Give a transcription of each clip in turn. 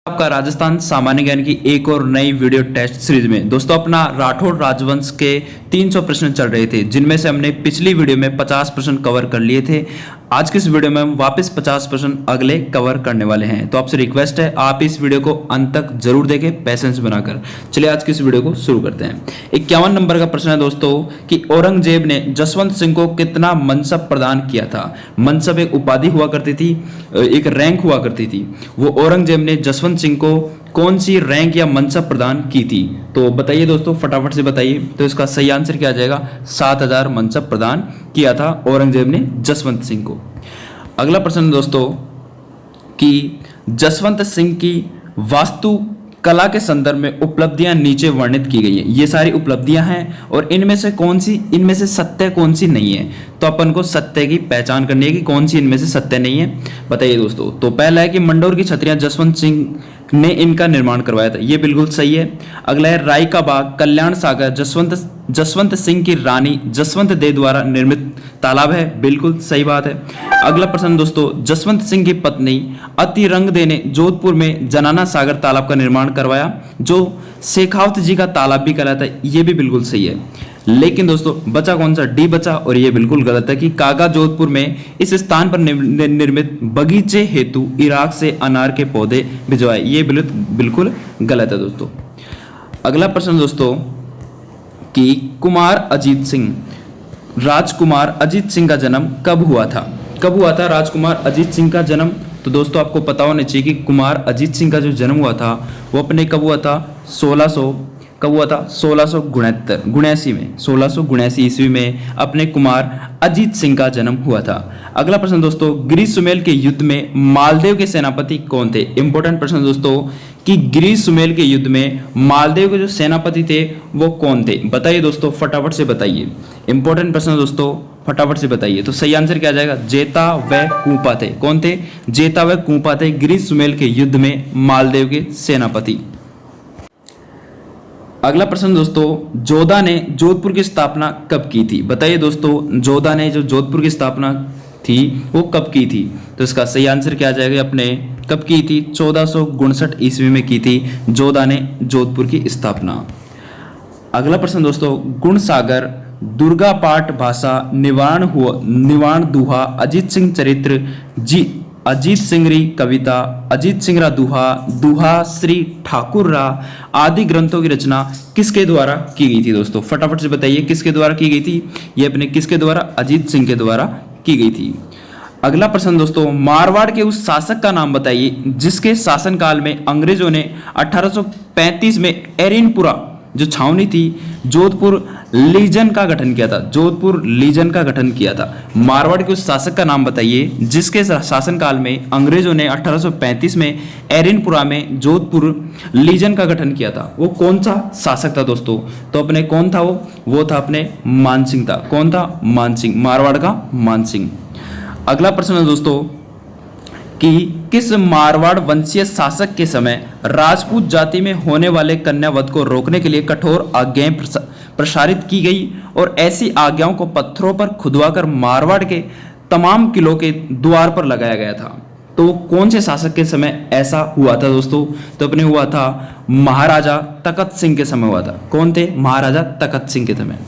आपका राजस्थान सामान्य ज्ञान की एक और नई वीडियो टेस्ट सीरीज में दोस्तों अपना राठौड़ राजवंश के 300 प्रश्न चल रहे थे, जिनमें से हमने पिछली वीडियो में 50 प्रश्न कवर कर लिए थे। आज की इस वीडियो में हम वापस 50 प्रश्न अगले कवर करने वाले हैं, तो आपसे रिक्वेस्ट है आप इस वीडियो को अंत तक जरूर देखें पैसेंस बनाकर। चलिए आज की इस वीडियो को शुरू करते हैं। 51 नंबर का प्रश्न है दोस्तों कि औरंगजेब ने जसवंत सिंह को कितना मनसब प्रदान किया था। मनसब एक उपाधि हुआ करती थी, एक रैंक हुआ करती थी। वो औरंगजेब ने जसवंत सिंह को कौन सी रैंक या मनसब प्रदान की थी, तो बताइए दोस्तों, फटाफट से बताइए। तो इसका सही आंसर क्या आ जाएगा, 7000 मनसब प्रदान किया था औरंगजेब ने जसवंत सिंह को। अगला प्रश्न दोस्तों कि जसवंत सिंह की वास्तु कला के संदर्भ में उपलब्धियां नीचे वर्णित की गई है। ये सारी उपलब्धियां हैं और इनमें से सत्य कौन सी नहीं है, तो अपन को सत्य की पहचान करनी है कि कौन सी इनमें से सत्य नहीं है। बताइए दोस्तों। तो पहला है कि मंडोर की छतरियां जसवंत सिंह ने इनका निर्माण करवाया था, ये बिल्कुल सही है। अगला है राय का बाग कल्याण सागर जसवंत सिंह की रानी जसवंत दे द्वारा निर्मित तालाब है, बिल्कुल सही बात है। अगला प्रश्न दोस्तों, जसवंत सिंह की पत्नी अतिरंग दे ने जोधपुर में जनाना सागर तालाब का निर्माण करवाया, जो शेखावत जी का तालाब भी कहलाता है, ये भी बिल्कुल सही है। लेकिन दोस्तों बचा कौन सा, डी बचा, और ये बिल्कुल गलत है कि कागा जोधपुर में इस स्थान पर निर्मित बगीचे हेतु इराक से अनार के पौधे भिजवाए, ये बिल्कुल गलत है दोस्तों। अगला प्रश्न दोस्तों कि कुमार अजीत सिंह, राजकुमार अजीत सिंह का जन्म कब हुआ था। कब हुआ था राजकुमार अजीत सिंह का जन्म, तो दोस्तों आपको पता होना चाहिए कि कुमार अजीत सिंह का जो जन्म हुआ था वो अपने कब हुआ था, 1679 में, 1679 ईस्वी में अपने कुमार अजीत सिंह का जन्म हुआ था। अगला प्रश्न दोस्तों, गिरीश सुमेल के युद्ध में मालदेव के सेनापति कौन थे। इंपॉर्टेंट प्रश्न दोस्तों कि गिरीश सुमेल के युद्ध में मालदेव के जो सेनापति थे वो कौन थे, बताइए दोस्तों, फटाफट से बताइए। इंपॉर्टेंट प्रश्न दोस्तों, फटाफट से बताइए। तो सही आंसर क्या आ जाएगा, जेता व कूपा थे। कौन थे, जेता व कूपा थे गिरीश सुमेल के युद्ध में मालदेव के सेनापति। अगला प्रश्न दोस्तों, जोधा ने जोधपुर की स्थापना कब की थी। बताइए दोस्तों, जोधा ने जो जोधपुर की स्थापना थी वो कब की थी, तो इसका सही आंसर क्या आ जाएगा, अपने कब की थी, 1459 ईस्वी में की थी जोधा ने जोधपुर की स्थापना। अगला प्रश्न दोस्तों, गुण सागर दुर्गा पाठ भाषा निवारण दुहा अजीत सिंह चरित्र अजीत सिंगरी कविता अजीत सिंगरा दुहा श्री ठाकुररा आदि ग्रंथों की रचना किसके द्वारा की गई थी। दोस्तों फटाफट से बताइए किसके द्वारा की गई थी, ये अपने किसके द्वारा, अजीत सिंह के द्वारा की गई थी। अगला प्रश्न दोस्तों, मारवाड़ के उस शासक का नाम बताइए जिसके शासनकाल में अंग्रेजों ने 1835 में एरिनपुरा जो छावनी थी जोधपुर लीजन का गठन किया था, जोधपुर लीजन का गठन किया था। मारवाड़ के उस शासक का नाम बताइए जिसके शासनकाल में अंग्रेजों ने 1835 में एरिनपुरा में जोधपुर लीजन का गठन किया था। वो कौन सा शासक था दोस्तों, तो अपने कौन था वो था अपने मानसिंह था। कौन था, मानसिंह, मारवाड़ का मानसिंह। अगला प्रश्न है दोस्तों कि किस मारवाड़ वंशीय शासक के समय राजपूत जाति में होने वाले कन्यावध को रोकने के लिए कठोर आज्ञाएं प्रसारित की गई और ऐसी आज्ञाओं को पत्थरों पर खुदवाकर मारवाड़ के तमाम किलों के द्वार पर लगाया गया था। तो कौन से शासक के समय ऐसा हुआ था दोस्तों, तो अपने हुआ था महाराजा तखत सिंह के समय हुआ था। कौन थे, महाराजा तखत सिंह के समय।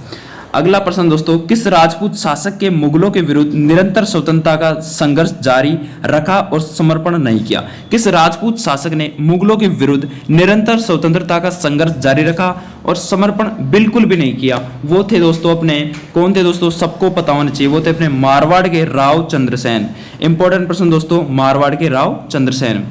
अगला प्रश्न दोस्तों, किस राजपूत शासक के मुगलों के विरुद्ध निरंतर स्वतंत्रता का संघर्ष जारी रखा और समर्पण नहीं किया। किस राजपूत शासक ने मुगलों के विरुद्ध निरंतर स्वतंत्रता का संघर्ष जारी रखा और समर्पण बिल्कुल भी नहीं किया, वो थे दोस्तों अपने, कौन थे दोस्तों, सबको पता होना चाहिए, वो थे अपने मारवाड़ के राव चंद्रसेन। इंपॉर्टेंट प्रश्न दोस्तों, मारवाड़ के राव चंद्रसेन।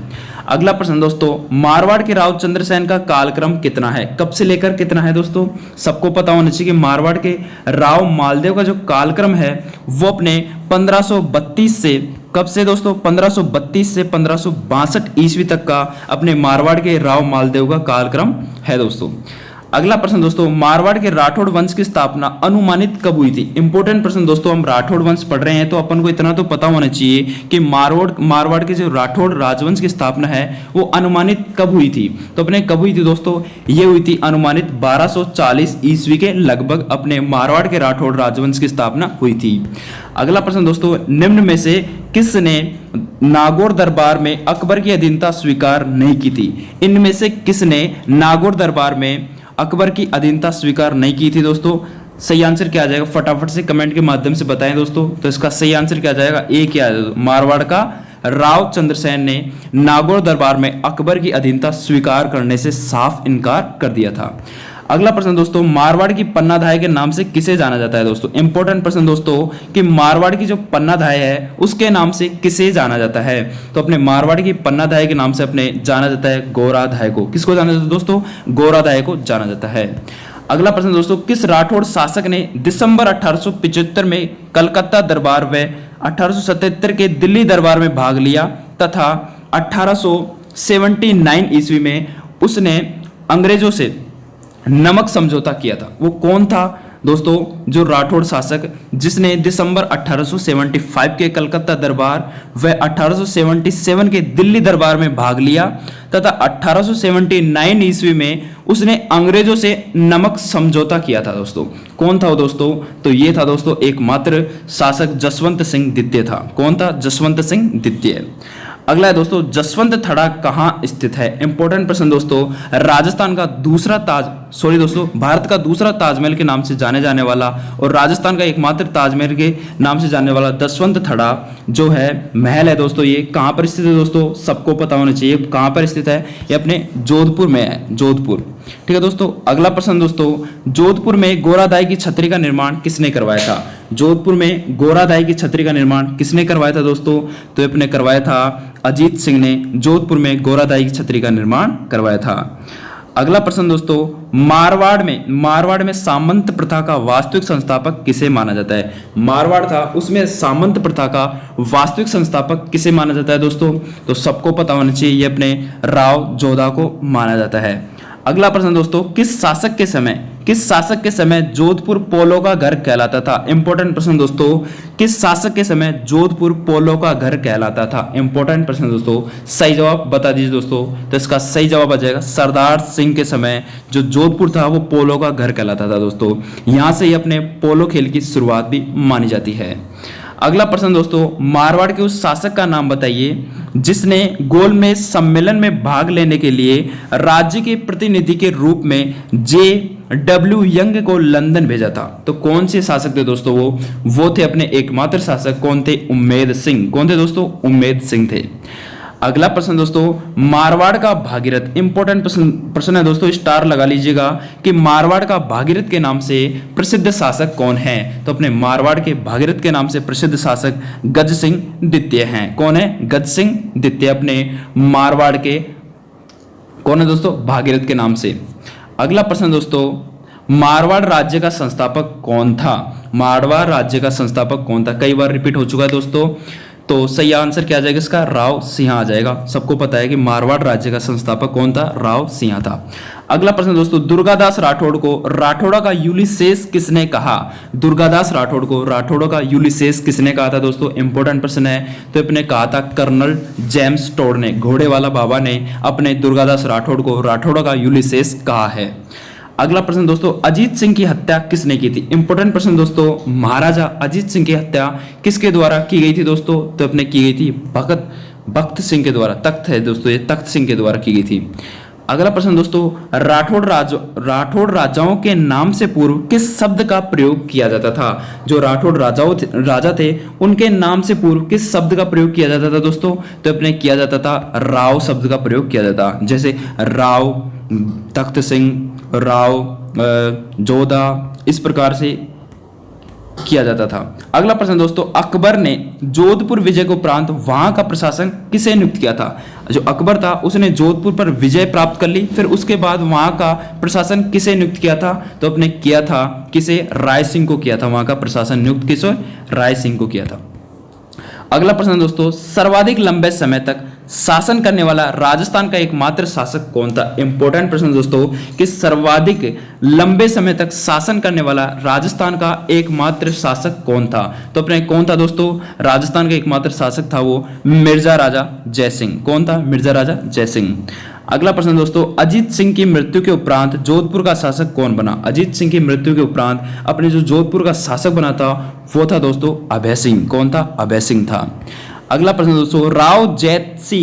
अगला प्रश्न दोस्तों, मारवाड़ के राव चंद्रसेन का कालक्रम कितना है, कब से लेकर कितना है। दोस्तों सबको पता होना चाहिए कि मारवाड़ के राव मालदेव का जो कालक्रम है वो अपने 1532 से, कब से दोस्तों, 1532 से 1562 ईस्वी तक का अपने मारवाड़ के राव मालदेव का कालक्रम है दोस्तों। अगला प्रश्न दोस्तों, मारवाड़ के राठौड़ वंश की स्थापना अनुमानित कब हुई थी? इंपॉर्टेंट प्रश्न दोस्तों, हम राठौड़ वंश पढ़ रहे हैं तो अपन को इतना तो पता होना चाहिए कि मारवाड़ के जो राठौड़ राजवंश की स्थापना है वो अनुमानित कब हुई थी। तो अपने कब हुई थी दोस्तों? ये हुई थी अनुमानित 1240 ईस्वी के लगभग अपने मारवाड़ के राठौड़ राजवंश की स्थापना हुई थी। अगला प्रश्न दोस्तों, निम्न में से किसने नागौर दरबार में अकबर की अधीनता स्वीकार नहीं की थी? इनमें से किसने नागौर दरबार में अकबर की अधीनता स्वीकार नहीं की थी दोस्तों? सही आंसर क्या आ जाएगा? फटाफट से कमेंट के माध्यम से बताएं दोस्तों। तो इसका सही आंसर क्या आ जाएगा? ए क्या आ जाएगा? मारवाड़ का राव चंद्रसेन ने नागौर दरबार में अकबर की अधीनता स्वीकार करने से साफ इनकार कर दिया था। अगला प्रश्न दोस्तों, मारवाड़ की पन्नाधाय के नाम से किसे जाना जाता है दोस्तों? इंपॉर्टेंट प्रश्न दोस्तों कि मारवाड़ की जो पन्नाधाय है उसके नाम से किसे जाना जाता है? तो अपने मारवाड़ की पन्नाधाय के नाम से अपने जाना जाता है गोराधाय को। किसको जाना जाता है दोस्तों? गोराधाय को जाना जाता है। अगला प्रश्न दोस्तों, किस राठौड़ शासक ने दिसंबर 1875 में कलकत्ता दरबार व 1877 के दिल्ली दरबार में भाग लिया तथा 1879 ईस्वी में उसने अंग्रेजों से नमक समझौता किया था? वो कौन था दोस्तों? जो राठौड़ शासक जिसने दिसंबर 1875 के कलकत्ता दरबार व 1877 के दिल्ली दरबार में भाग लिया तथा 1879 ईस्वी में उसने अंग्रेजों से नमक समझौता किया था दोस्तों। कौन था वो दोस्तों? तो ये था दोस्तों एकमात्र शासक जसवंत सिंह द्वितीय था। कौन था? जसवंत सिंह द्वितीय। अगला है दोस्तों, जसवंत थड़ा कहाँ स्थित है? इंपॉर्टेंट प्रश्न दोस्तों, राजस्थान का दूसरा भारत का दूसरा ताजमहल के नाम से जाने जाने वाला और राजस्थान का एकमात्र ताजमहल के नाम से जाने वाला जसवंत थड़ा जो है महल है दोस्तों, ये कहाँ पर स्थित है दोस्तों? सबको पता होना चाहिए कहाँ पर स्थित है। ये अपने जोधपुर में है, जोधपुर। ठीक है दोस्तों। अगला प्रश्न दोस्तों, जोधपुर में गोराधाय की छतरी का निर्माण किसने करवाया था? जोधपुर में गोराधाय की छतरी का निर्माण किसने करवाया था दोस्तों? तो अपने करवाया था अजीत सिंह ने जोधपुर में गोराधाय की छतरी का निर्माण करवाया था। अगला प्रश्न दोस्तों, मारवाड़ में सामंत प्रथा का वास्तविक संस्थापक किसे माना जाता है? मारवाड़ था उसमें सामंत प्रथा का वास्तविक संस्थापक किसे माना जाता है दोस्तों? तो सबको पता होना चाहिए, ये अपने राव जोधा को माना जाता है। अगला प्रश्न दोस्तों, किस शासक के समय जोधपुर पोलो का घर कहलाता था? इंपॉर्टेंट प्रश्न दोस्तों, किस शासक के समय जोधपुर पोलो का घर कहलाता था? इंपॉर्टेंट प्रश्न दोस्तों, सही जवाब बता दीजिए दोस्तों। तो इसका सही जवाब आ जाएगा सरदार सिंह के समय जो जोधपुर था वो पोलो का घर कहलाता था दोस्तों। यहां से ही अपने पोलो खेल की शुरुआत भी मानी जाती है। अगला प्रश्न दोस्तों, मारवाड़ के उस शासक का नाम बताइए जिसने गोलमेज सम्मेलन में भाग लेने के लिए राज्य के प्रतिनिधि के रूप में JW यंग को लंदन भेजा था। तो कौन से शासक थे दोस्तों? वो थे अपने एकमात्र शासक। कौन थे? उम्मेद सिंह। कौन थे दोस्तों? उम्मेद सिंह थे। अगला प्रश्न दोस्तों, मारवाड़ का भागीरथ। इंपॉर्टेंट प्रश्न है दोस्तों, स्टार लगा लीजिएगा कि मारवाड़ का भागीरथ के नाम से प्रसिद्ध शासक कौन है? तो अपने मारवाड़ के भागीरथ के नाम से प्रसिद्ध शासक गज सिंह द्वितीय हैं। कौन है? गज सिंह द्वितीय अपने मारवाड़ के कौन है दोस्तों? भागीरथ के नाम से। अगला प्रश्न दोस्तों, मारवाड़ राज्य का संस्थापक कौन था? मारवाड़ राज्य का संस्थापक कौन था? कई बार रिपीट हो चुका है दोस्तों। तो सही आंसर क्या आ जाएगा इसका? राव सिंह आ जाएगा। सबको पता है कि मारवाड़ राज्य का संस्थापक कौन था? राव सिंह था। अगला प्रश्न दोस्तों, दुर्गादास राठौड़ को राठौड़ा का यूलिसेस किसने कहा? दुर्गादास राठौड़ को राठौड़ा का यूलिसेस किसने कहा था दोस्तों? इंपॉर्टेंट प्रश्न है। तो अपने कहा था कर्नल जेम्स टोड ने, घोड़े वाला बाबा ने अपने दुर्गादास राठौड़ को राठौड़ा का यूलिसेस कहा है। अगला प्रश्न दोस्तों, अजीत सिंह की हत्या किसने की थी? इंपॉर्टेंट प्रश्न दोस्तों, महाराजा अजीत सिंह की हत्या किसके द्वारा की गई थी दोस्तों? तो अपने की गई थी भक्त सिंह के द्वारा। तख्त है दोस्तों, ये तख्त सिंह के द्वारा की गई थी। अगला प्रश्न दोस्तों, राठौड़ राजाओं के नाम से पूर्व किस शब्द का प्रयोग किया जाता था? जो राठौड़ राजा थे उनके नाम से पूर्व किस शब्द का प्रयोग किया जाता था दोस्तों? तो अपने किया जाता था राव शब्द का प्रयोग किया जाता, जैसे राव, तख्त सिंह, राव, जोधा, इस प्रकार से किया जाता था। अगला प्रश्न दोस्तों, अकबर ने जोधपुर विजय के उपरांत वहां का प्रशासन किसे नियुक्त किया था? जो अकबर था उसने जोधपुर पर विजय प्राप्त कर ली, फिर उसके बाद वहां का प्रशासन किसे नियुक्त किया था? तो अपने किया था किसे? राय सिंह को किया था। वहां का प्रशासन नियुक्त किसे? राय सिंह को किया था। अगला प्रश्न दोस्तों, सर्वाधिक लंबे समय तक शासन करने वाला राजस्थान का एकमात्र शासक कौन था? इंपॉर्टेंट प्रश्न दोस्तों कि सर्वाधिक लंबे समय तक शासन करने वाला राजस्थान का एकमात्र शासक कौन था? तो अपने कौन था दोस्तों? राजस्थान का एकमात्र शासक था वो मिर्जा राजा जयसिंह। कौन था? मिर्जा राजा जयसिंह। अगला प्रश्न दोस्तों, अजीत सिंह की मृत्यु के उपरांत जोधपुर का शासक कौन बना? अजीत सिंह की मृत्यु के उपरांत अपने जो जोधपुर का शासक बना था वो था दोस्तों अभय सिंह। कौन था? अभय सिंह था। अगला प्रश्न दोस्तों, राव जैतसी,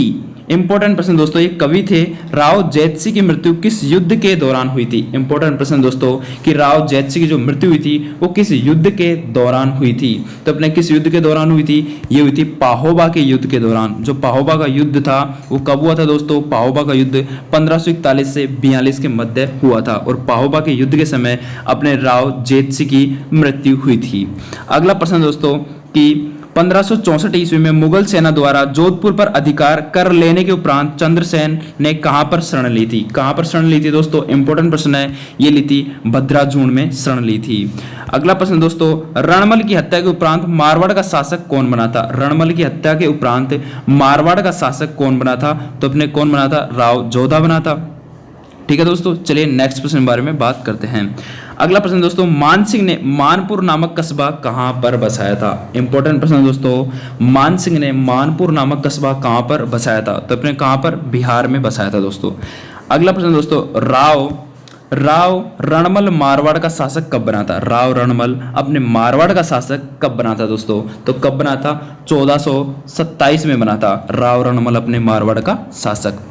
इंपॉर्टेंट प्रश्न दोस्तों, ये कवि थे। राव जैतसी की मृत्यु किस युद्ध के दौरान हुई थी? इंपॉर्टेंट प्रश्न दोस्तों कि राव जैतसी की जो मृत्यु हुई थी वो किस युद्ध के दौरान हुई थी? तो अपने किस युद्ध के दौरान हुई थी? ये हुई थी पाहोबा के युद्ध के दौरान। जो पाहोबा का युद्ध था वो कब हुआ था दोस्तों? पाहोबा का युद्ध 1541 से 42 के मध्य हुआ था और पाहोबा के युद्ध के समय अपने राव जैतसी की मृत्यु हुई थी। अगला प्रश्न दोस्तों कि 1564 ईस्वी में मुगल सेना द्वारा जोधपुर पर अधिकार कर लेने के उपरांत चंद्रसेन ने कहां पर शरण ली थी? कहां पर शरण ली थी दोस्तों? इंपॉर्टेंट प्रश्न है, ये ली थी भद्राजून में शरण ली थी। अगला प्रश्न दोस्तों, रणमल की हत्या के उपरांत मारवाड़ का शासक कौन बना था? रणमल की हत्या के उपरांत मारवाड़ का शासक कौन बना था? तो अपने कौन बना था? राव जोधा बना था। ठीक है दोस्तों, चलिए नेक्स्ट प्रश्न के बारे में बात करते हैं। अगला प्रश्न दोस्तों, मान सिंह ने मानपुर नामक कस्बा कहां पर बसाया था? इंपॉर्टेंट प्रश्न दोस्तों, मान सिंह ने मानपुर नामक कस्बा कहां पर बसाया था? तो अपने कहां पर? बिहार में बसाया था दोस्तों। अगला प्रश्न दोस्तों, राव रणमल मारवाड़ का शासक कब बना था? राव रणमल अपने मारवाड़ का शासक कब बना था दोस्तों? तो कब बना था? 1427 में बना था राव रणमल अपने मारवाड़ का शासक।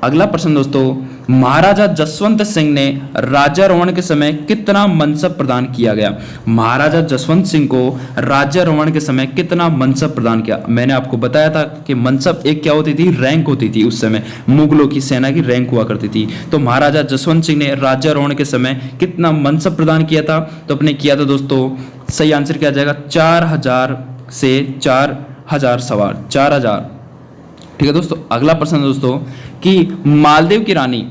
अगला प्रश्न दोस्तों, महाराजा जसवंत सिंह ने राज्यारोहण के समय कितना मनसब प्रदान किया गया? महाराजा जसवंत सिंह को राज्यारोहण के समय कितना मनसब प्रदान किया? मैंने आपको बताया था कि मनसब एक क्या होती थी? रैंक होती थी। उस समय मुगलों की सेना की रैंक हुआ करती थी। तो महाराजा जसवंत सिंह ने राज्यारोहण के समय कितना मनसब प्रदान किया था? तो अपने किया था दोस्तों, सही आंसर क्या आ जाएगा? 4000 से 4000 सवार, 4000। ठीक है दोस्तों। अगला प्रश्न दोस्तों कि मालदेव की रानी,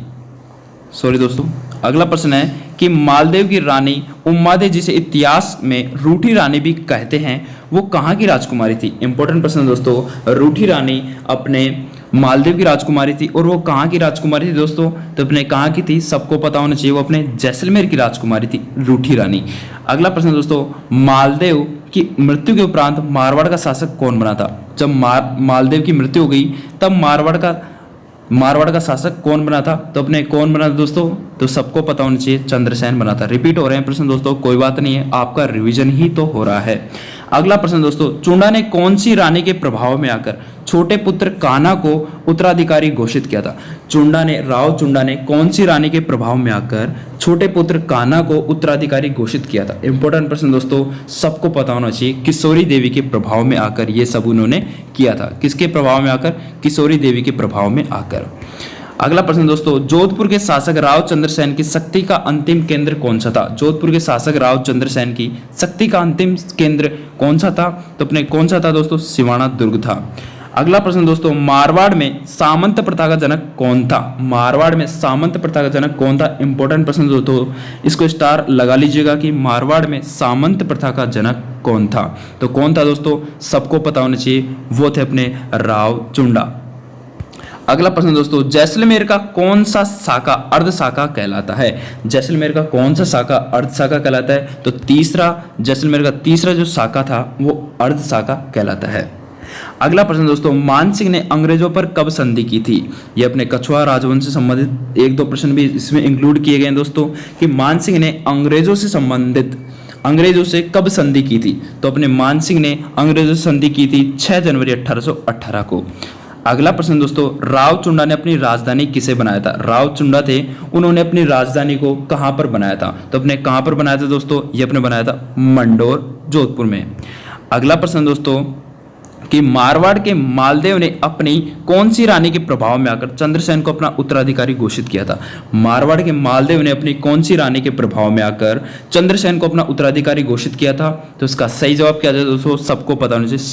अगला प्रश्न है कि मालदेव की रानी उम्मादे, जिसे इतिहास में रूठी रानी भी कहते हैं, वो कहाँ की राजकुमारी थी? इंपॉर्टेंट प्रश्न दोस्तों, रूठी रानी अपने मालदीव की राजकुमारी थी और वो कहाँ की राजकुमारी थी दोस्तों? तो अपने कहाँ की थी? सबको पता होना चाहिए, वो अपने जैसलमेर की राजकुमारी थी, रूठी रानी। अगला प्रश्न दोस्तों, मालदेव की मृत्यु के उपरांत मारवाड़ का शासक कौन बना था? जब मालदेव की मृत्यु हो गई तब मारवाड़ का शासक कौन बना था? तो अपने कौन बना था दोस्तों? तो सबको पता होना चाहिए, चंद्रसेन बना था। रिपीट हो रहे हैं प्रश्न दोस्तों, कोई बात नहीं है, आपका रिवीजन ही तो हो रहा है। अगला प्रश्न दोस्तों, चुंडा ने कौन सी रानी के प्रभाव में आकर छोटे पुत्र कान्हा को उत्तराधिकारी घोषित किया था? राव चुंडा ने कौन सी रानी के प्रभाव में आकर छोटे पुत्र कान्हा को उत्तराधिकारी घोषित किया था? इंपॉर्टेंट प्रश्न दोस्तों, सबको पता होना चाहिए, किशोरी देवी के प्रभाव में आकर ये सब उन्होंने किया था। किसके प्रभाव में आकर? किशोरी देवी के प्रभाव में आकर। अगला प्रश्न दोस्तों, जोधपुर के शासक राव चंद्रसेन की शक्ति का अंतिम केंद्र कौन सा था? जोधपुर के शासक राव चंद्रसेन की शक्ति का अंतिम केंद्र कौन सा था? तो अपने कौन सा था दोस्तों? सिवाना दुर्ग था। अगला प्रश्न दोस्तों, मारवाड़ में सामंत प्रथा का जनक कौन था? मारवाड़ में सामंत प्रथा का जनक कौन था? इंपॉर्टेंट प्रश्न दोस्तों, इसको स्टार लगा लीजिएगा कि मारवाड़ में सामंत प्रथा का जनक कौन था? तो कौन था दोस्तों? सबको पता होना चाहिए, वो थे अपने राव चुंडा। अगला प्रश्न दोस्तों, जैसलमेर का कौन सा शाखा अर्ध शाखा कहलाता है? जैसलमेर का कौन सा शाखा अर्ध शाखा कहलाता है? तो जैसलमेर का तीसरा जो शाखा था वो अर्ध शाखा कहलाता है। अगला प्रश्न दोस्तों, मान सिंह ने अंग्रेजों पर कब संधि की थी? ये अपने कछुआ राजवंश से संबंधित एक दो प्रश्न भी इसमें इंक्लूड किए गए हैं दोस्तों, कि मान सिंह ने अंग्रेजों से कब संधि की थी? तो अपने मान सिंह ने अंग्रेजों से संधि की थी 6 जनवरी 1818 को। अगला प्रश्न दोस्तों, राव चुंडा ने अपनी राजधानी किसे बनाया था? राव चुंडा थे, उन्होंने अपनी राजधानी को कहां पर बनाया था? तो अपने कहां पर बनाया था दोस्तों? ये अपने बनाया था मंडोर, जोधपुर में। अगला प्रश्न दोस्तों, कि मारवाड़ के मालदेव ने अपनी कौन सी रानी के प्रभाव में आकर चंद्रसेन को अपना उत्तराधिकारी घोषित किया था? मारवाड़ के मालदेव ने अपनी कौन सी रानी के प्रभाव में आकर चंद्रसेन को अपना उत्तराधिकारी घोषित किया था? तो इसका सही जवाब क्या है दोस्तों? सबको पता होना चाहिए,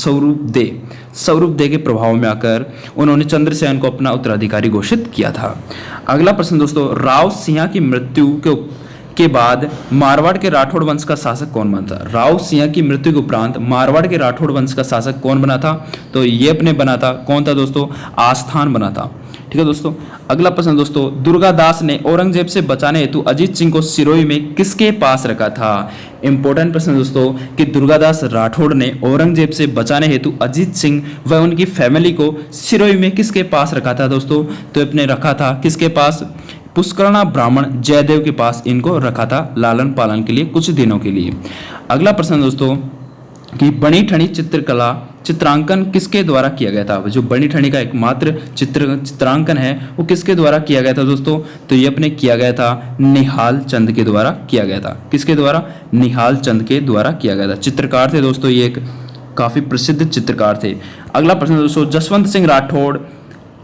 सौरूप दे के प्रभाव में आकर उन्होंने चंद्रसेन को अपना उत्तराधिकारी घोषित किया था। अगला प्रश्न दोस्तों, राव सिंह की मृत्यु के बाद मारवाड़ के राठौड़ वंश का शासक कौन बना था? राव सिंह की मृत्यु के उपरांत मारवाड़ के राठौड़ वंश का शासक कौन बना था? तो ये अपने बना था, कौन था दोस्तों? आस्थान बना था। ठीक है दोस्तों। अगला प्रश्न दोस्तों, दुर्गादास ने औरंगजेब से बचाने हेतु अजीत सिंह को सिरोही में किसके पास रखा था? इंपॉर्टेंट प्रश्न दोस्तों कि दुर्गादास राठौड़ ने औरंगजेब से बचाने हेतु अजीत सिंह व उनकी फैमिली को सिरोही में किसके पास रखा था दोस्तों? तो अपने रखा था किसके पास? पुष्करणा ब्राह्मण जयदेव के पास इनको रखा था लालन पालन के लिए कुछ दिनों के लिए। अगला प्रश्न दोस्तों कि बनी ठनी चित्रकला चित्रांकन किसके द्वारा किया गया था? जो बनी ठनी का एकमात्र चित्रांकन है वो किसके द्वारा किया गया था दोस्तों? तो ये अपने किया गया था निहाल चंद के द्वारा किया गया था। किसके द्वारा? निहाल चंद के द्वारा किया गया था। चित्रकार थे दोस्तों, ये एक काफी प्रसिद्ध चित्रकार थे। अगला प्रश्न दोस्तों, जसवंत सिंह राठौड़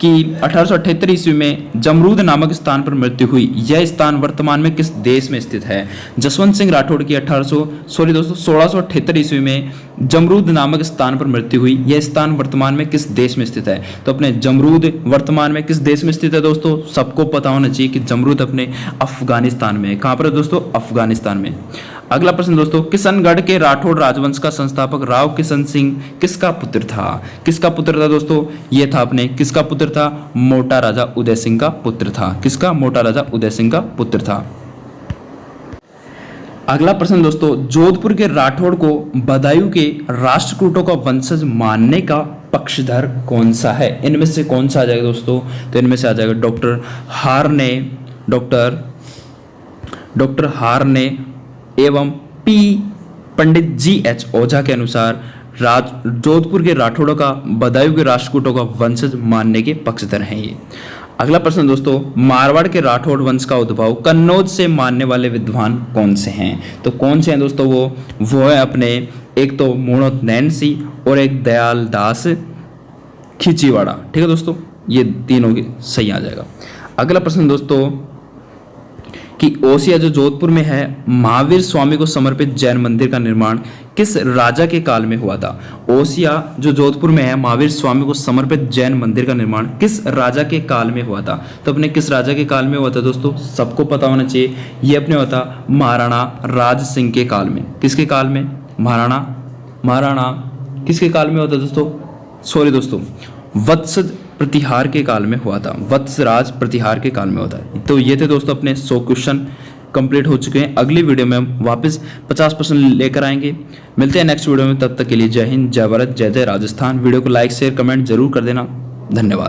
की 1878 ईस्वी में जमरूद नामक स्थान पर मृत्यु हुई। यह स्थान वर्तमान में किस देश में स्थित है? जसवंत सिंह राठौड़ की 1678 ईस्वी में जमरूद नामक स्थान पर मृत्यु हुई। यह स्थान वर्तमान में किस देश में स्थित है? तो अपने जमरूद वर्तमान में किस देश में स्थित है दोस्तों? सबको पता होना चाहिए कि जमरूद अपने अफगानिस्तान में है। कहां पर है दोस्तों? अफगानिस्तान में। अगला प्रश्न दोस्तों, किशनगढ़ के राठौड़ राजवंश का संस्थापक राव किशन सिंह किसका पुत्र था? किसका पुत्र था दोस्तों? ये था अपने किसका पुत्र था? मोटा राजा उदय सिंह का पुत्र था। किसका? मोटा राजा उदय सिंह का पुत्र था। अगला प्रश्न दोस्तों, जोधपुर के राठौड़ को बदायूं के राष्ट्रकूटों का वंशज मानने का पक्षधर कौन सा है? इनमें से कौन सा आ जाएगा दोस्तों? तो इनमें से आ जाएगा डॉक्टर हारने एवं पी पंडित जी.एच. ओझा के अनुसार जोधपुर के राठौड़ों का बदायूं के राष्ट्रकूटों का वंशज मानने के पक्षधर हैं ये। अगला प्रश्न दोस्तों, मारवाड़ के राठौड़ वंश का उद्भव कन्नौज से मानने वाले विद्वान कौन से हैं? तो कौन से हैं दोस्तों? वो है अपने एक तो मूणोत नैन सिंह और एक दयाल दास खिचीवाड़ा। ठीक है दोस्तों, ये तीनों की सही आ जाएगा। अगला प्रश्न दोस्तों कि ओसिया जो जोधपुर में है, महावीर स्वामी को समर्पित जैन मंदिर का निर्माण किस राजा के काल में हुआ था? ओसिया जो जोधपुर में है, महावीर स्वामी को समर्पित जैन मंदिर का निर्माण किस राजा के काल में हुआ था? तो अपने किस राजा के काल में हुआ था दोस्तों? सबको पता होना चाहिए, ये अपने हुआ था महाराणा राज सिंह के काल में। किसके काल में? महाराणा किसके काल में होता दोस्तों? सॉरी दोस्तों, वत्स प्रतिहार के काल में हुआ था। वत्सराज प्रतिहार के काल में होता है। तो ये थे दोस्तों अपने 100 क्वेश्चन कंप्लीट हो चुके हैं। अगली वीडियो में हम वापस 50% लेकर आएंगे। मिलते हैं नेक्स्ट वीडियो में, तब तक के लिए जय हिंद, जय भारत, जय जय राजस्थान। वीडियो को लाइक शेयर कमेंट जरूर कर देना। धन्यवाद।